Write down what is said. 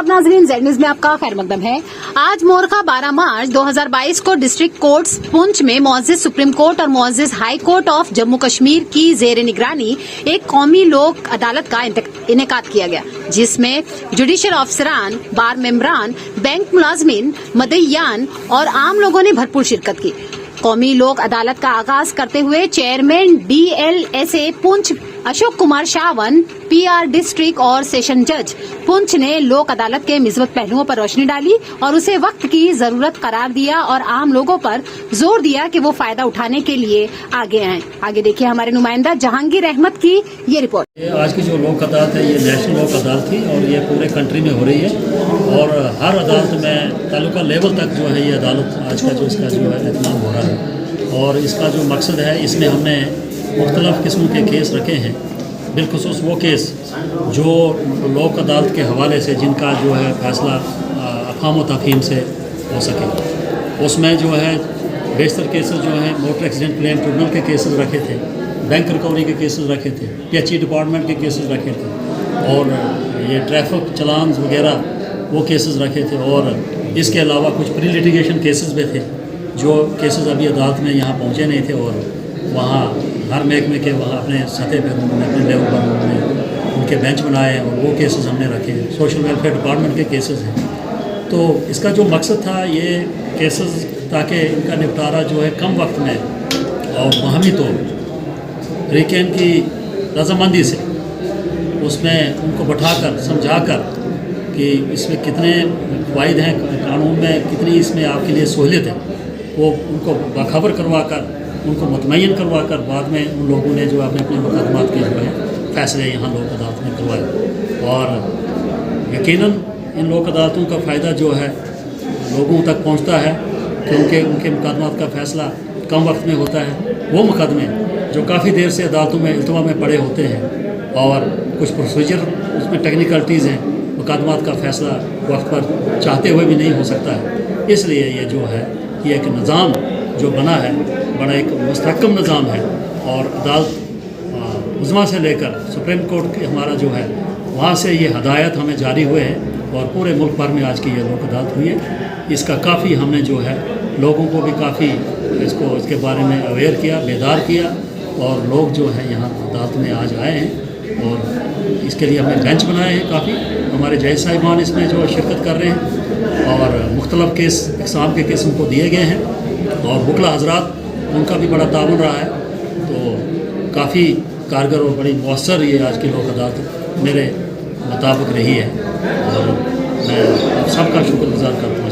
आदाब नाज़रीन, Z news में आपका खैर मकदम है। आज मोरखा 12 मार्च 2022 को डिस्ट्रिक्ट कोर्ट्स पुंछ में मुअज़्ज़िज़ सुप्रीम कोर्ट और मुअज़्ज़िज़ high court of Jammu Kashmir की ज़ेर निगरानी एक कौमी लोक अदालत का इनेकाद किया गया, जिसमें जुडिशल अफसरान, बार मेंबरान, बैंक मुलाजमीन, मदईयान और आम लोगों ने भरपूर शिरकत की। कौमी लोक अदालत का आगाज करते हुए chairman DLSA Poonch Ashok Kumar Shawan, PR district और सेशन जज पुंछ ने लोक अदालत के मिसबत पहलुओं पर रोशनी डाली और उसे वक्त की जरूरत करार दिया और आम लोगों पर जोर दिया कि वो फायदा उठाने के लिए आगे आएं। आगे देखिए हमारे नुमाइंदा जहांगीर अहमद की ये रिपोर्ट। आज की जो लोक अदालत है ये नेशनल लोक अदालत थी और ये पूरे कंट्री में हो रही है और हर अदालत में तालुका लेवल तक जो है ये अदालत आज का जो इसका जो है एहतमाम हो रहा है। और इसका जो मकसद है, इसमें हमने मुख्तलिफ़ किस्म के केस रखे हैं, बिलखुसूस वो केस जो लोक अदालत के हवाले से जिनका जो है फैसला अफ़हाम व तफ़हीम से हो सके। उसमें जो है बेशतर केसेस जो है मोटर एक्सीडेंट क्लेम ट्रिब्यूनल के केसेस रखे थे, बैंक रिकवरी के केसेस रखे थे, PHE डिपार्टमेंट के केसेस रखे थे और ये ट्रैफिक चलान वगैरह वो केसेस रखे थे। और इसके अलावा कुछ प्री लिटिगेशन केसेस भी थे जो केसेस अभी अदालत में यहाँ पहुँचे नहीं थे और वहाँ हर महकमे के वहाँ अपने सतह पर उन्होंने अपने लेवल पर उन्होंने उनके बेंच बनाए हैं और वो केसेस हमने रखे हैं। सोशल वेलफेयर डिपार्टमेंट के केसेस हैं। तो इसका जो मकसद था ये केसेस ताकि इनका निपटारा जो है कम वक्त में और बाहमी तौर तरीक़ेन की रजामंदी से उसमें उनको बैठाकर समझाकर कि इसमें कितने फ़ायदे हैं, कानून में कितनी इसमें आपके लिए सहूलियत है, वो उनको बाखबर करवा कर उनको मुतमय्यन करवा कर बाद में उन लोगों ने जो अपने अपने मुकदमात के जो है फ़ैसले यहाँ लोक अदालत में करवाए। और यकीनन इन लोक अदालतों का फ़ायदा जो है लोगों तक पहुँचता है क्योंकि उनके मुकदमात का फ़ैसला कम वक्त में होता है। वो मुकदमे जो काफ़ी देर से अदालतों में इल्तवा में पड़े होते हैं और कुछ प्रोसीजर उसमें टेक्निकलिटीज़ हैं, मुकदमात का फ़ैसला वक्त पर चाहते हुए भी नहीं हो सकता है। इसलिए ये जो है ये एक निज़ाम जो बना है बड़ा एक मुस्तहकम निज़ाम है और अदालत उज़्मा से लेकर सुप्रीम कोर्ट के हमारा जो है वहाँ से ये हदायत हमें जारी हुए हैं और पूरे मुल्क भर में आज की ये लोक अदालत हुई है। इसका काफ़ी हमने जो है लोगों को भी काफ़ी इसके बारे में अवेयर किया, बेदार किया और लोग जो है यहाँ अदालत में आज आए हैं और इसके लिए हमने बेंच बनाए हैं। काफ़ी हमारे जज साहिबान इसमें जो शिरकत कर रहे हैं और मुख्तलिफ़ केस इक़साम के केस उनको दिए गए हैं और वकला हज़रात उनका भी बड़ा ताउन रहा है। तो काफ़ी कारगर और बड़ी मौसर ये आज की लोक अदालत मेरे मुताबिक रही है और मैं आप सबका शुक्रगुज़ार करता हूँ।